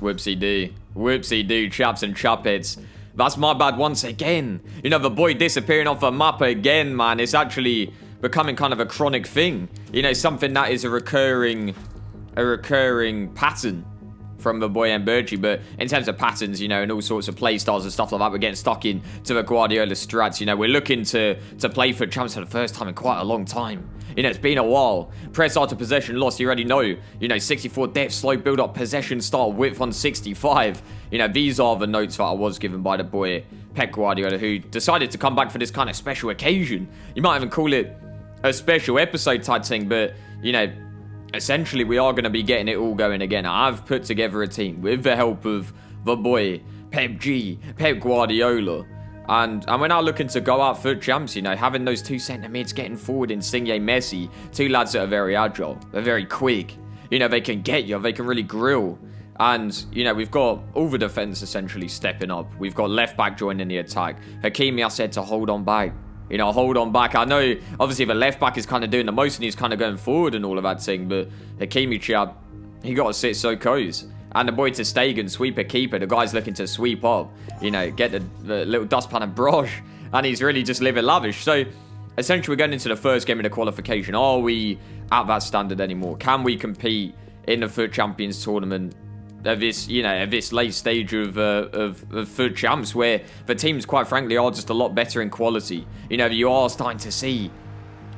Whoopsie-doo. Whoopsie-doo, chaps and chappets. That's my bad once again. You know, the boy disappearing off the map again, man. It's actually becoming kind of a chronic thing. You know, something that is a recurring pattern from the boy Mbirchy. But in terms of patterns, you know, and all sorts of play styles and stuff like that, we're getting stuck into the Guardiola strats. You know, we're looking to play for champs for the first time in quite a long time. You know, it's been a while. Press after possession loss, you already know. You know, 64 depth, slow build-up, possession style, width on 65. You know, these are the notes that I was given by the boy Pep Guardiola, who decided to come back for this kind of special occasion. You might even call it a special episode type thing, but, you know, essentially we are going to be getting it all going again. I've put together a team with the help of the boy Pep Guardiola. And we're now looking to go out for champs, you know, having those two centre mids getting forward in Insigne, Messi, two lads that are very agile, they're very quick, you know, they can get you, they can really grill. And, you know, we've got all the defence essentially stepping up. We've got left back joining the attack. Hakimi, I said to hold on back. You know, hold on back. I know, obviously, the left back is kind of doing the most and he's kind of going forward and all of that thing. But Hakimi, chap, he got to sit so close. And the boy to Stegen, sweeper keeper. The guy's looking to sweep up, you know, get the little dustpan and brush. And he's really just living lavish. So, essentially, we're getting into the first game of the qualification. Are we at that standard anymore? Can we compete in the FUT Champions tournament at this, you know, at this late stage of FUT Champs, where the teams, quite frankly, are just a lot better in quality? You know, you are starting to see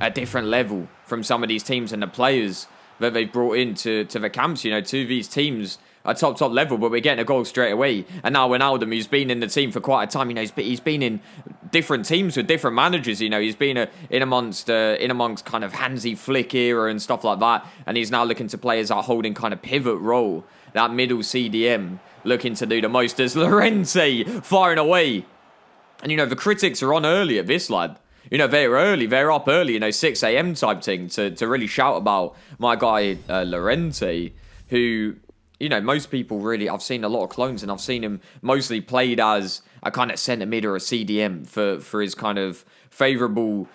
a different level from some of these teams and the players that they've brought into the camps. You know, two of these teams are top level, but we're getting a goal straight away. And now Wijnaldum, who's been in the team for quite a time, you know, he's been in different teams with different managers. You know, he's been in amongst kind of Hansi Flick era and stuff like that, and he's now looking to play as that holding kind of pivot role, that middle CDM, looking to do the most as Llorente firing away. And you know, the critics are on early at this lad. You know, they're up early, you know, 6 a.m. type thing to really shout about my guy Llorente, who, you know, most people really, I've seen a lot of clones and I've seen him mostly played as a kind of centre mid or a CDM for his kind of favourable,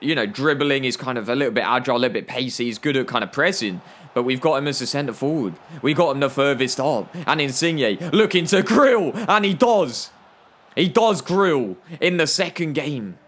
you know, dribbling. He's kind of a little bit agile, a little bit pacey. He's good at kind of pressing. But we've got him as a centre forward. We got him the furthest up. And Insigne looking to grill. And he does. He does grill in the second game.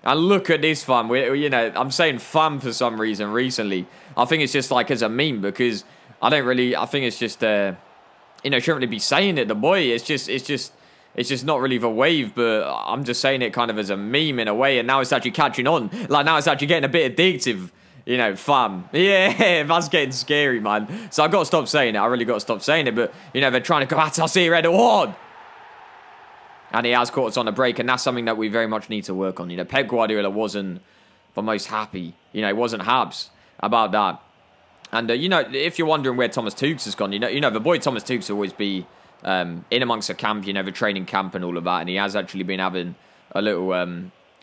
And look at this, fam. You know, I'm saying fam for some reason recently. I think it's just like as a meme because I think it's just, you know, shouldn't really be saying it, the boy. It's just not really the wave, but I'm just saying it kind of as a meme in a way. And now it's actually catching on. Like, now it's actually getting a bit addictive. You know, fam. Yeah, that's getting scary, man. So I got to stop saying it. I really got to stop saying it. But, you know, they're trying to go at us here, Edward. And he has caught us on a break. And that's something that we very much need to work on. You know, Pep Guardiola wasn't the most happy. You know, he wasn't haps about that. And, you know, if you're wondering where Thomas Tuchel has gone, you know, the boy Thomas Tuchel will always be in amongst the camp, you know, the training camp and all of that. And he has actually been having a little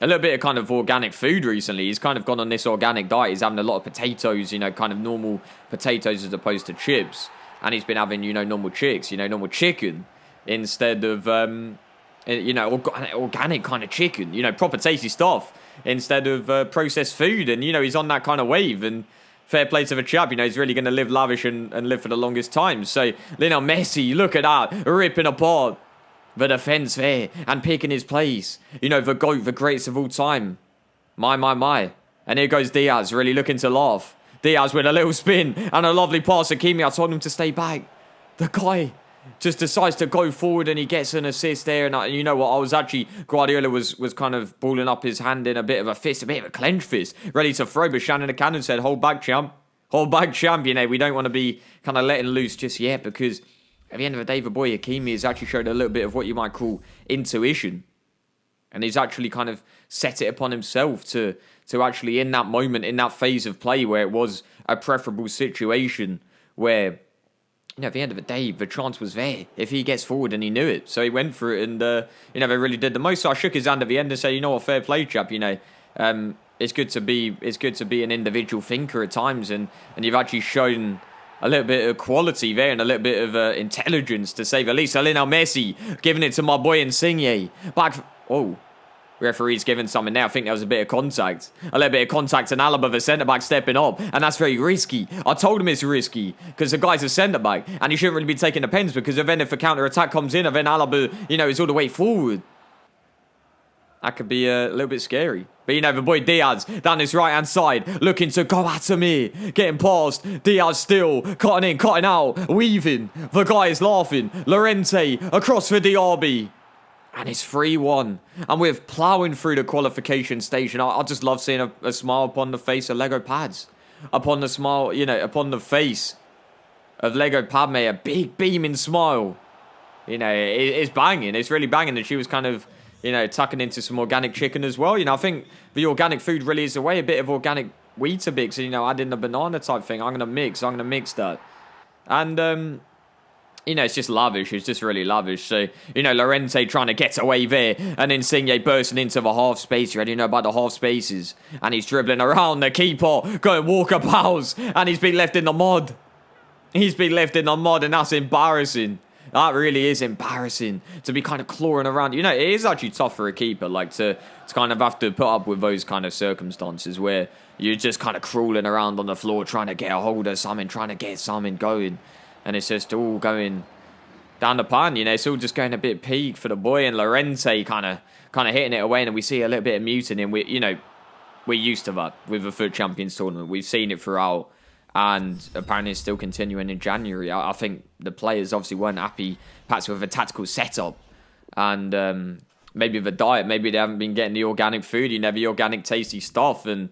bit of kind of organic food recently. He's kind of gone on this organic diet. He's having a lot of potatoes, you know, kind of normal potatoes as opposed to chips. And he's been having, you know, normal chicken instead of, you know, organic kind of chicken, you know, proper tasty stuff instead of processed food. And, you know, he's on that kind of wave. And fair play to the chap, you know, he's really going to live lavish and live for the longest time. So, Lionel Messi, look at that, ripping apart the defence there and picking his place. You know, the GOAT, the greatest of all time. My. And here goes Diaz, really looking to laugh. Diaz with a little spin and a lovely pass to Hakimi. I told him to stay back. The guy just decides to go forward and he gets an assist there. And you know what? Guardiola was kind of balling up his hand in a bit of a fist, a bit of a clenched fist, ready to throw. But Shannon the Cannon said, hold back, champ. Hold back, champ. You know, we don't want to be kind of letting loose just yet because at the end of the day, the boy Hakimi has actually showed a little bit of what you might call intuition. And he's actually kind of set it upon himself to actually, in that moment, in that phase of play where it was a preferable situation where, you know, at the end of the day, the chance was there if he gets forward and he knew it. So he went for it and, you know, they really did the most. So I shook his hand at the end and said, you know what, fair play, chap, you know. It's good to be an individual thinker at times and you've actually shown a little bit of quality there and a little bit of intelligence, to say the least. Lionel Messi giving it to my boy Insigne. Referee's giving something there. I think there was a bit of contact. A little bit of contact and Alaba, the centre-back, stepping up. And that's very risky. I told him it's risky because the guy's a centre-back. And he shouldn't really be taking the pens because then if a counter-attack comes in, then Alaba, is all the way forward. That could be a little bit scary. But, the boy Diaz down his right-hand side, looking to go at me. Getting past. Diaz still. Cutting in, cutting out. Weaving. The guy is laughing. Llorente across for Diaby. And it's 3-1. And we're plowing through the qualification station. I just love seeing a smile upon the face of Lego Pads. Upon the smile, upon the face of Lego Padme. A big beaming smile. It's banging. It's really banging. And she was kind of, tucking into some organic chicken as well. I think the organic food really is the way. A bit of organic Weetabix. And, add in the banana type thing. I'm going to mix that. And, it's just lavish. It's just really lavish. So, Llorente trying to get away there. And Insigne bursting into the half space. You already know about the half spaces. And he's dribbling around the keeper. Going walkabouts. And he's been left in the mud. And that's embarrassing. That really is embarrassing. To be kind of clawing around. It is actually tough for a keeper. Like, to kind of have to put up with those kind of circumstances. Where you're just kind of crawling around on the floor. Trying to get a hold of something. Trying to get something going. And it's just all going down the pan, It's all just going a bit peak for the boy. And Llorente kind of hitting it away. And we see a little bit of mutiny. And we're used to that with the FUT Champions Tournament. We've seen it throughout. And apparently it's still continuing in January. I think the players obviously weren't happy, perhaps with a tactical setup. And maybe the diet. Maybe they haven't been getting the organic food, the organic tasty stuff. And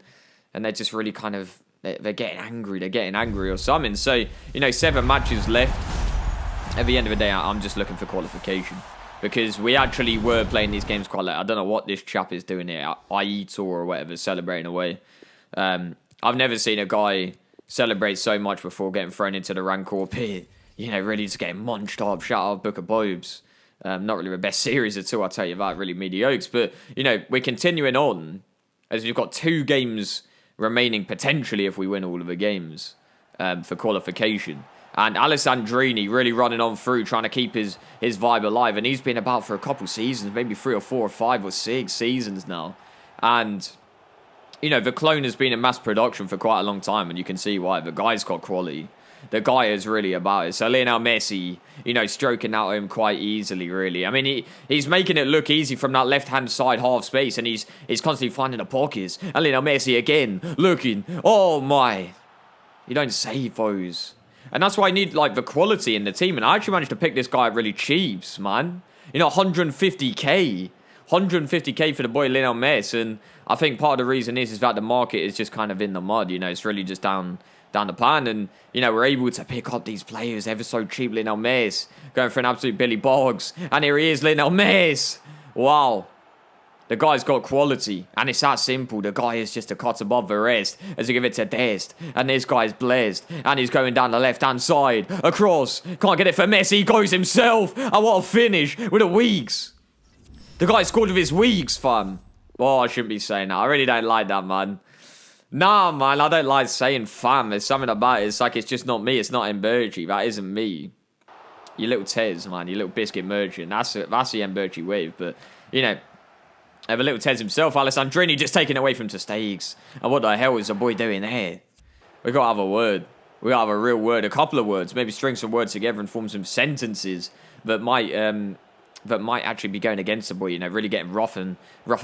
they're just really kind of... They're getting angry. They're getting angry or something. So, 7 matches left. At the end of the day, I'm just looking for qualification. Because we actually were playing these games quite late. I don't know what this chap is doing here. Aito or whatever, celebrating away. I've never seen a guy celebrate so much before getting thrown into the Rancor pit. Really just getting munched up. Shout out Book of Bobes. Not really the best series at all, I'll tell you that. Really mediocre. But, we're continuing on. As we've got 2 games... remaining potentially if we win all of the games for qualification. And Alessandrini really running on through, trying to keep his vibe alive. And he's been about for a couple seasons, maybe 3 or 4 or 5 or 6 seasons now. And, the clone has been in mass production for quite a long time. And you can see why. The guy's got quality. The guy is really about it. So Lionel Messi, stroking out him quite easily, really. I mean, he's making it look easy from that left-hand side half space, and he's constantly finding the pockets. And Lionel Messi again, looking. Oh, my. You don't save those. And that's why I need, the quality in the team. And I actually managed to pick this guy up really cheap, man. 150k. 150k for the boy Lionel Messi. And I think part of the reason is that the market is just kind of in the mud. It's really just down the pan, and we're able to pick up these players ever so cheap. Lionel Messi going for an absolute Billy Boggs, and here he is, Lionel Messi. Wow, the guy's got quality, and it's that simple. The guy is just a cut above the rest as we give it to Dest, and this guy's blessed, and he's going down the left hand side across. Can't get it for Messi. He goes himself, and what a finish with the weeks. The guy scored with his weeks, fam. Oh, I shouldn't be saying that. I really don't like that, man. Nah, man, I don't like saying fam. There's something about it. It's like it's just not me. It's not Mbirchy. That isn't me. You little Tez, man. You little biscuit merchant. That's the Mbirchy wave. But, have a little Tez himself. Alessandrini just taken away from Testags. And what the hell is the boy doing there? We got to have a word. We got to have a real word. A couple of words. Maybe string some words together and form some sentences that might actually be going against the boy. Really getting rough and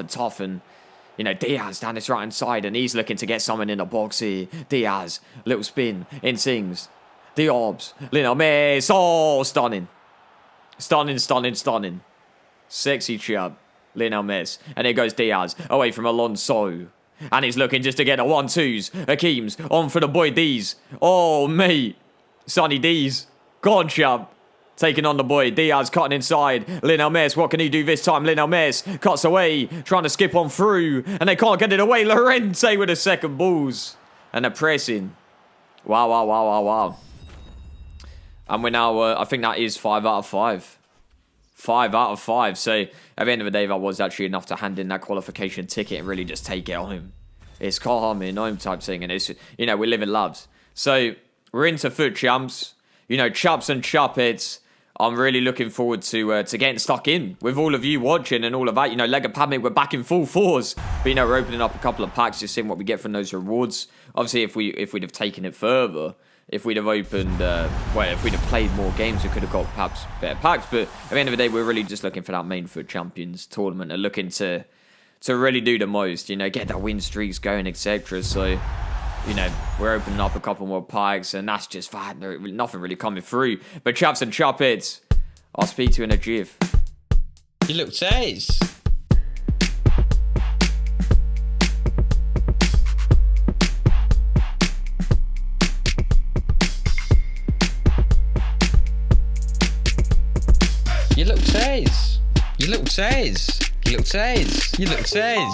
tough. And Diaz down this right-hand side, and he's looking to get someone in the box here. Diaz, little spin, in sings. Diobs, Lionel Messi, oh, stunning. Stunning. Sexy chub, Lionel Messi. And there goes Diaz, away from Alonso. And he's looking just to get a 1-2s. Hakeem's on for the boy D's. Oh, mate. Sonny D's. Go on, chub. Taking on the boy. Diaz cutting inside. Lionel Messi, what can he do this time? Lionel Messi cuts away. Trying to skip on through. And they can't get it away. Llorente with the second balls. And they're pressing. Wow. And we're now, I think that is 5 out of 5. 5 out of 5. So, at the end of the day, that was actually enough to hand in that qualification ticket and really just take it home. It's calming home type thing. And it's, we live in loves. So, we're into FUT champs. Chups and chuppets. I'm really looking forward to getting stuck in with all of you watching and all of that. You know, Lego Padme, we're back in full force. But, you know, we're opening up a couple of packs, just seeing what we get from those rewards. Obviously, if we'd have taken it further, if we'd have opened, if we'd have played more games, we could have got perhaps better packs. But at the end of the day, we're really just looking for that main FUT Champions tournament and looking to really do the most, you know, get that win streaks going, etc. So, you know, we're opening up a couple more packs, and that's just that. Nothing really coming through. But chaps and chappets, I'll speak to you in a jiff. You look says. You look says. You look says. You look says. You look says.